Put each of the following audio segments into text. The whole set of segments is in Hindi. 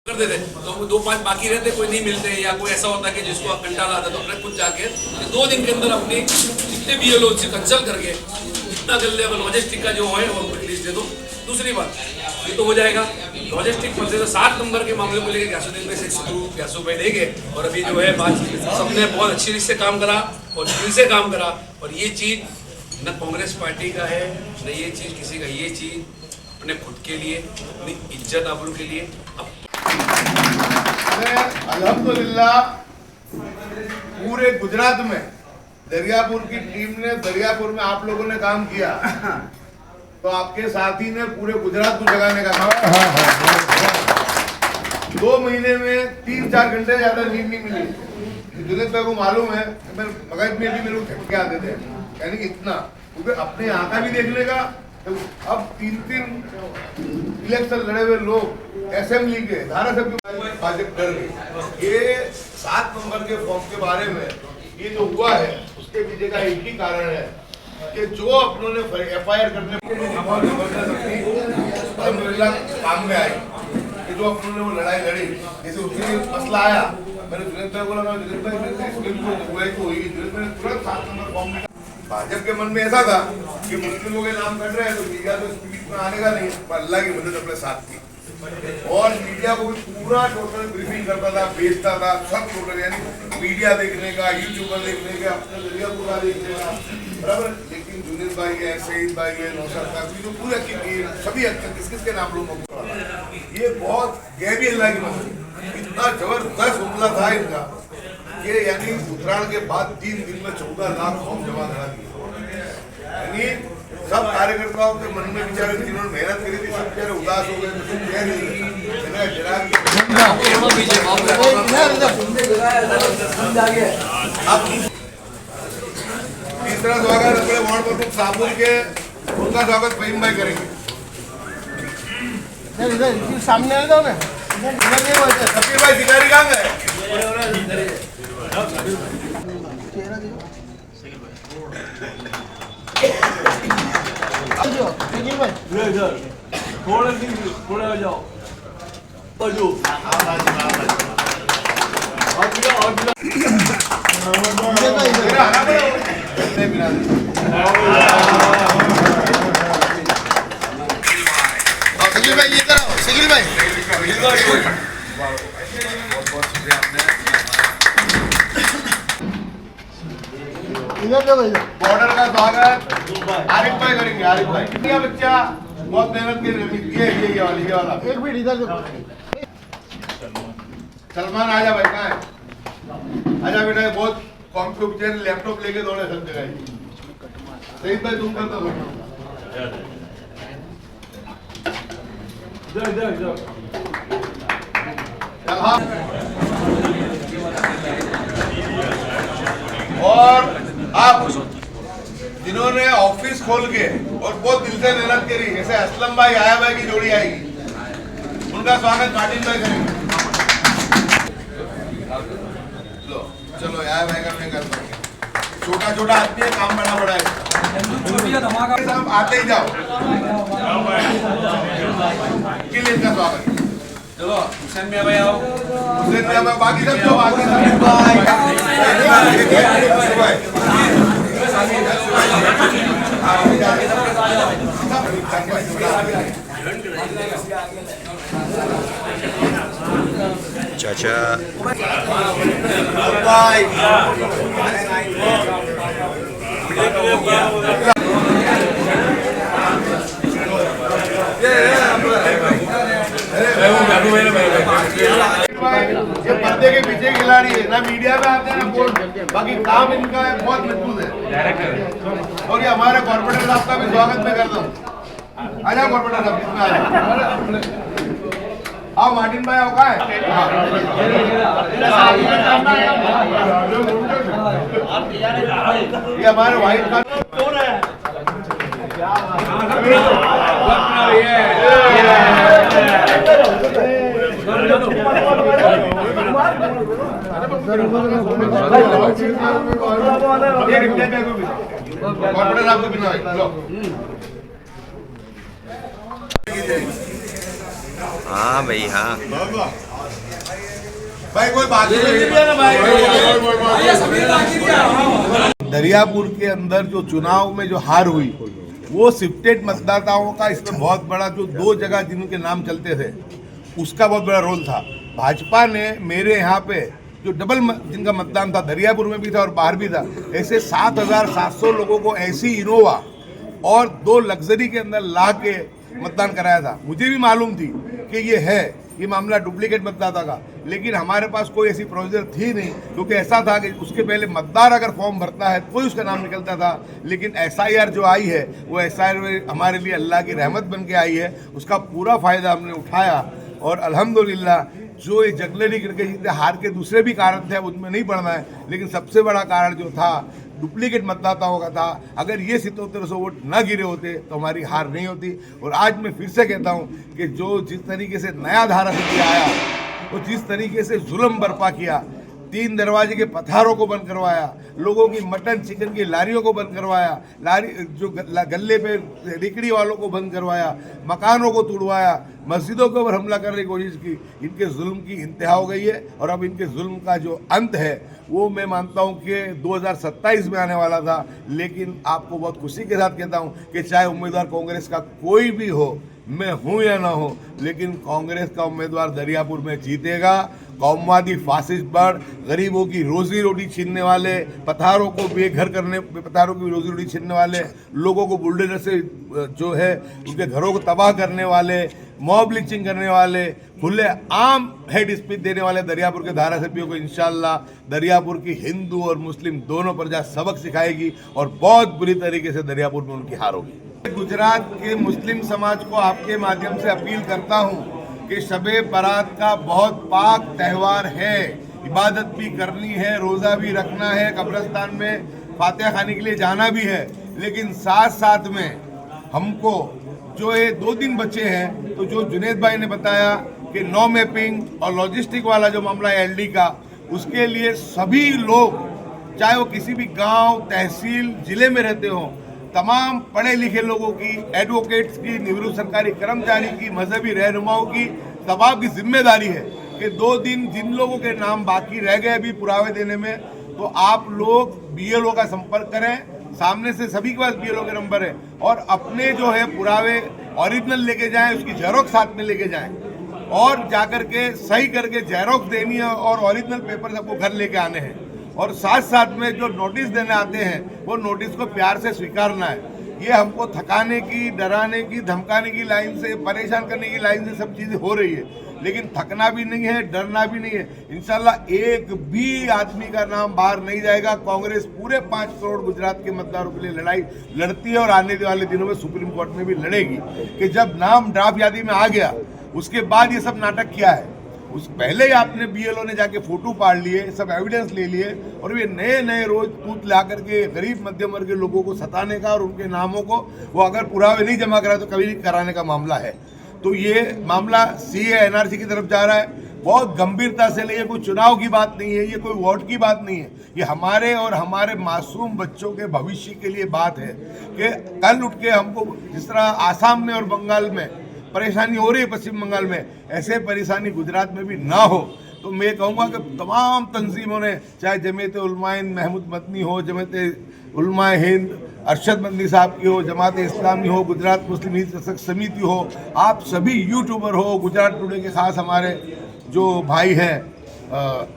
कर देते तो 2-5 बाकी रहते, कोई नहीं मिलते या कोई ऐसा होता कि जिसको कंटाल आता तो अपने खुद जाके 2 दिन के अंदर अपनी जितने भी लोग से कंसल्ट करके जितना जल्दी अगर लॉजिस्टिक का जो है वो लिस्ट दे दो। दूसरी बात ये तो हो जाएगा लॉजिस्टिक मसले से 7 नंबर के मामले को लेकर गैसोदीन में 6 रुपये देंगे और अभी जो है बात सबने बहुत अच्छी रीत से काम करा और दिल से काम करा और ये चीज़ न कांग्रेस पार्टी का है न ये चीज़ किसी का, ये चीज़ अपने खुद के लिए अपनी इज्जत आबरू के लिए। अल्हम्दुलिल्लाह पूरे गुजरात में दरियापुर की टीम ने दरियापुर में आप लोगों ने काम किया तो आपके साथी ने पूरे गुजरात को जगाने का काम 2 महीने में 3-4 घंटे ज्यादा नींद नहीं मिली। जुनेद भाई को मालूम है मैं मगज में भी मेरे को झटके आते थे, यानी कि इतना क्योंकि अपने यहाँ का भी देखने का। अब 3 इलेक्शन लड़े हुए लोग असेंबली के धारासभ्य भाजपा डर गई। ये 7 नंबर के फॉर्म के बारे में ये जो हुआ है उसके पीछे का एक ही कारण है कि जो अपनों ने FIR करने काम में आई कि जो अपनों ने वो लड़ाई लड़ी, जैसे उसके मसला आया मैंने जुनेद भाई बोला जुनेद भाई तुरंत 7 नंबर फॉर्म। भाजपा के मन में ऐसा था कि मुस्लिमों के नाम कट रहे हैं तो मीडिया तो स्पीच में आने का नहीं, पर अल्लाह की मदद अपने साथ थी और मीडिया को भी पूरा टोटल ब्रीफिंग करता था, भेजता था सब टोटल, यानी मीडिया देखने का, यूट्यूबर देखने का, अपने जरिया पूरा देखने का बराबर। लेकिन जुनेद भाई है, सईद भाई है, नौशाद साहब जो पूरे की टीम सभी अच्छे किस किस के नाम लोगों को ये बहुत गहरी अल्लाह की मदद, इतना जबरदस्त हमला था इनका ये, यानी उत्तरायण के बाद 3 दिन में 14 लाख फॉर्म जमा करा दिए। यानी सब कार्यकर्ताओं के मन में बेचारे जिन्होंने मेहनत करी थी सब बेचारे उदास हो गए, तो कह नहीं। तीसरा स्वागत अपने वार्ड प्रमुख साबुल के, उनका स्वागत फहीम भाई करेंगे। सामने आ जाओ ना, सफीर भाई शिकारी कहाँ गए? थोड़ा आ जाओ और जो शकील भाई इधर आओ, शकील भाई बॉर्डर का स्वागत आरिफ भाई करेंगे। आरिफ भाई कितना बच्चा बहुत मेहनत की ये वाला एक मिनट इधर सलमान आजा भाई, कहाँ है? आजा बेटा, बहुत कंप्यूटर लैपटॉप लेके दौड़े सब जगह। सईद भाई तुम कर दो और आप जिन्होंने ऑफिस खोल के और बहुत दिल से मेहनत करी, जैसे असलम भाई आया भाई की जोड़ी आएगी, उनका स्वागत मार्टिन भाई करेंगे। लो चलो आया भाई का मैं करता हूँ, छोटा छोटा आदमी है, काम बड़ा बड़ा है, सब आते ही जाओ। किल इनका स्वागत। चलो हुसैन मियां भाई आओ, हुसैन मियां भाई बाकी सब जो बाकी चाचा ये पर्दे के पीछे खिलाड़ी है, ना मीडिया में आते हैं ना बोर्ड, बाकी काम इनका है बहुत मजबूत है। और ये हमारे कॉर्पोरेटर साहब का भी स्वागत मैं करता हूँ। आजा कॉर्पोरेटर साहब, इसमें आजा, आओ मार्टिन भाई आओ, कहाँ है? ये हमारे वाइट का कौन है? कॉर्पोरेटर आपको बिना हाँ भाई हाँ। भाई कोई बात नहीं। दरियापुर के अंदर जो चुनाव में जो हार हुई वो शिफ्टेड मतदाताओं का इसमें बहुत बड़ा, जो 2 जगह जिनके नाम चलते थे उसका बहुत बड़ा रोल था। भाजपा ने मेरे यहाँ पे जो डबल जिनका मतदान था, दरियापुर में भी था और बाहर भी था, ऐसे 7,700 लोगों को ऐसी इनोवा और 2 लग्जरी के अंदर ला के मतदान कराया था। मुझे भी मालूम थी कि ये मामला डुप्लीकेट मतदाता का, लेकिन हमारे पास कोई ऐसी प्रोसीजर थी नहीं, क्योंकि ऐसा था कि उसके पहले मतदार अगर फॉर्म भरता है कोई उसका नाम निकलता था। लेकिन SIR जो आई है वो SIR हमारे लिए अल्लाह की रहमत बन के आई है, उसका पूरा फ़ायदा हमने उठाया और अल्हम्दुलिल्लाह जो ये जगलरी करके जीते, हार के दूसरे भी कारण थे, उनमें नहीं पड़ना है, लेकिन सबसे बड़ा कारण जो था डुप्लीकेट मतदाताओं का था। अगर ये 7700 वोट न गिरे होते तो हमारी हार नहीं होती। और आज मैं फिर से कहता हूँ कि जो जिस तरीके से नया धारासभ्य आया, वो जिस तरीके से जुल्म बर्पा किया, 3 दरवाजे के पथारों को बंद करवाया, लोगों की मटन चिकन की लारियों को बंद करवाया, जो गल्ले पे रेकड़ी वालों को बंद करवाया, मकानों को तोड़वाया, मस्जिदों के ऊपर हमला करने की कोशिश की, इनके जुल्म की इंतहा हो गई है। और अब इनके जुल्म का जो अंत है वो मैं मानता हूँ कि 2027 में आने वाला था। लेकिन आपको बहुत खुशी के साथ कहता हूँ कि चाहे उम्मीदवार कांग्रेस का कोई भी हो, मैं हूँ या ना हो, लेकिन कांग्रेस का उम्मीदवार दरियापुर में जीतेगा। कौमवादी फासिस्ट बड़, गरीबों की रोजी रोटी छीनने वाले, पथारों को बेघर करने, पथारों की रोजी रोटी छीनने वाले, लोगों को बुलडोजर से जो है उनके घरों को तबाह करने वाले, मॉब लिंचिंग करने वाले, खुले आम हेड स्पीच देने वाले दरियापुर के धारासभ्यों को इंशाल्लाह दरियापुर की हिंदू और मुस्लिम दोनों प्रजा सबक सिखाएगी और बहुत बुरी तरीके से दरियापुर में उनकी हार होगी। गुजरात के मुस्लिम समाज को आपके माध्यम से अपील करता हूँ कि शबे बारात का बहुत पाक त्यौहार है, इबादत भी करनी है, रोज़ा भी रखना है, कब्रिस्तान में फातिहा खाने के लिए जाना भी है, लेकिन साथ साथ में हमको जो ये 2 दिन बचे हैं, तो जो जुनेद भाई ने बताया कि नो मैपिंग और लॉजिस्टिक वाला जो मामला है LD का, उसके लिए सभी लोग, चाहे वो किसी भी गांव, तहसील, जिले में रहते हों, तमाम पढ़े लिखे लोगों की, एडवोकेट्स की, निवृत्त सरकारी कर्मचारी की, मजहबी रहनुमाओं की, तमाम की जिम्मेदारी है कि 2 दिन जिन लोगों के नाम बाकी रह गए अभी पुरावे देने में, तो आप लोग BLO का संपर्क करें। सामने से सभी के पास BLO के नंबर है, और अपने जो है पुरावे ओरिजिनल लेके जाएं, उसकी जेरोक्स साथ में लेके जाएं और जाकर के सही करके जेरोक्स देनी है और ओरिजिनल पेपर सबको घर लेके आने हैं। और साथ साथ में जो नोटिस देने आते हैं वो नोटिस को प्यार से स्वीकारना है। ये हमको थकाने की, डराने की, धमकाने की लाइन से, परेशान करने की लाइन से सब चीज़ें हो रही है, लेकिन थकना भी नहीं है, डरना भी नहीं है। इंशाल्लाह एक भी आदमी का नाम बाहर नहीं जाएगा। कांग्रेस पूरे 5 करोड़ गुजरात के मतदारों के लिए लड़ाई लड़ती है और आने वाले दिनों में सुप्रीम कोर्ट में भी लड़ेगी कि जब नाम ड्राफ्ट यादी में आ गया उसके बाद ये सब नाटक किया है। उस पहले ही आपने BLO ने जाके फोटो पाड़ लिए, सब एविडेंस ले लिए, और ये नए रोज तूत ला करके गरीब मध्यम वर्ग के लोगों को सताने का और उनके नामों को वो अगर पुरावे नहीं जमा करा तो कभी नहीं कराने का मामला है। तो ये मामला CA NRC की तरफ जा रहा है। बहुत गंभीरता से लिए, कोई चुनाव की बात नहीं है, ये कोई वोट की बात नहीं है, ये हमारे और हमारे मासूम बच्चों के भविष्य के लिए बात है कि कल उठ के हमको जिस तरह आसाम में और बंगाल में परेशानी हो रही है, पश्चिम बंगाल में, ऐसे परेशानी गुजरात में भी ना हो। तो मैं कहूँगा कि तमाम तंजीमों ने, चाहे जमीयत उलमाए महमूद मदनी हो, जमीयत उलमाए हिंद अरशद मंदी साहब की हो, जमात इस्लामी हो, गुजरात मुस्लिम हित समिति हो, आप सभी यूट्यूबर हो, गुजरात टुडे के खास हमारे जो भाई हैं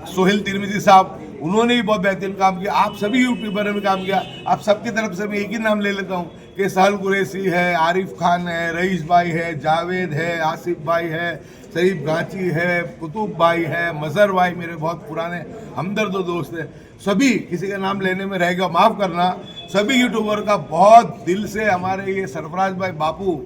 सोहेल तिरमिजी साहब, उन्होंने भी बहुत बेहतरीन काम किया। आप सभी यूट्यूबरों ने काम किया। आप सबकी तरफ से मैं एक ही नाम ले लेता हूँ कि सहल कुरैशी है, आरिफ खान है, रईस भाई है, जावेद है, आसिफ भाई है, सईद गांची है, कुतुब भाई है, मजहर भाई मेरे बहुत पुराने हमदर्द दोस्त हैं। सभी, किसी का नाम लेने में रहेगा माफ़ करना, सभी यूट्यूबर का बहुत दिल से, हमारे ये सरफराज भाई बापू,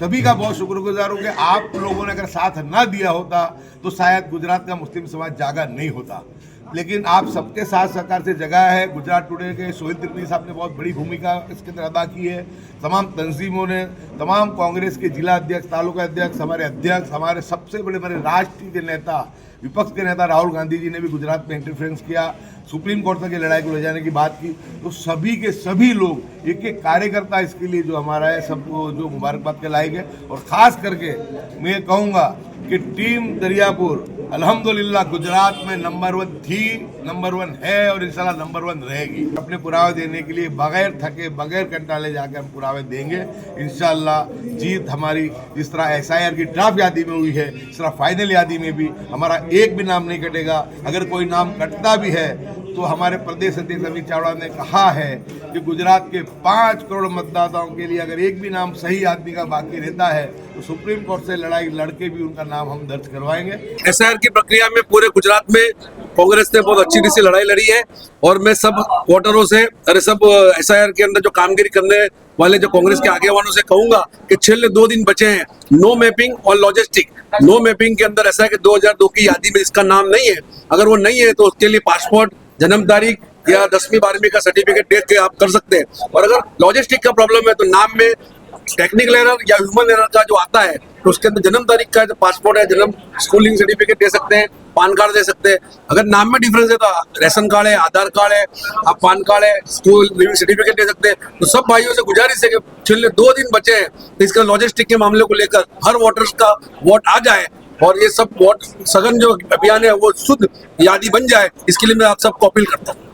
सभी का बहुत शुक्रगुजार हूँ कि आप लोगों ने अगर साथ ना दिया होता तो शायद गुजरात का मुस्लिम समाज जागा नहीं होता। लेकिन आप सबके साथ सहकार से जगह है। गुजरात टुडे के सोहेल तिरमिजी साहब ने बहुत बड़ी भूमिका इसके अंदर अदा की है। तमाम तंजीमों ने, तमाम कांग्रेस के जिला अध्यक्ष, तालुका अध्यक्ष, हमारे अध्यक्ष, हमारे सबसे बड़े बड़े राष्ट्रीय के नेता, विपक्ष के नेता राहुल गांधी जी ने भी गुजरात में इंटरफेरेंस किया, सुप्रीम कोर्ट तक ये लड़ाई को ले जाने की बात की। तो सभी के सभी लोग, एक एक कार्यकर्ता इसके लिए जो हमारा है, सबको जो मुबारकबाद के लायक है। और ख़ास करके मैं कहूँगा कि टीम दरियापुर अल्हम्दुलिल्लाह गुजरात में नंबर 1 थी, नंबर 1 है और इंशाल्लाह नंबर 1 रहेगी। अपने पुरावे देने के लिए बगैर थके बगैर कंटाले जाकर हम पुरावे देंगे। इंशाल्लाह जीत हमारी जिस तरह SIR की ड्राफ्ट यादी में हुई है, इस तरह फाइनल यादी में भी हमारा एक भी नाम नहीं कटेगा। अगर कोई नाम कटता भी है तो हमारे प्रदेश अध्यक्ष अमित चावड़ा ने कहा है कि गुजरात के 5 करोड़ मतदाताओं के लिए अगर एक भी नाम सही आदमी का बाकी रहता है तो सुप्रीम कोर्ट से लड़ाई लड़के भी उनका नाम हम दर्ज करवाएंगे। SIR की प्रक्रिया में पूरे गुजरात में कांग्रेस ने बहुत अच्छी रीति से लड़ाई लड़ी है और मैं सब वोटरों से सब SIR के अंदर जो कामगिरी करने वाले जो कांग्रेस के आगेवानों से कहूंगा कि छेल्ले 2 दिन बचे हैं। नो मैपिंग और लॉजिस्टिक। नो मैपिंग के अंदर ऐसा है कि 2002 की यादी में इसका नाम नहीं है। अगर वो नहीं है तो उसके लिए पासपोर्ट, जन्म तारीख या 10वीं 12वीं का सर्टिफिकेट देख के आप कर सकते हैं। और अगर लॉजिस्टिक का प्रॉब्लम है तो नाम में टेक्निकल एरर या ह्यूमन एरर का जो आता है तो उसके अंदर जन्म तारीख का जो पासपोर्ट है, जन्म स्कूलिंग सर्टिफिकेट दे सकते हैं, पान कार्ड दे सकते हैं। अगर नाम में डिफरेंस है तो रेशन कार्ड है, आधार कार्ड है, आप पान कार्ड है, स्कूल लिविंग सर्टिफिकेट दे सकते हैं। तो सब भाइयों से गुजारिश है कि पिछले 2 दिन बचे हैं तो इसका लॉजिस्टिक के मामले को लेकर हर वोटर्स का वोट आ जाए और ये सब वोट सघन जो अभियान है वो शुद्ध यादी बन जाए, इसके लिए मैं आप सबको अपील करता हूँ।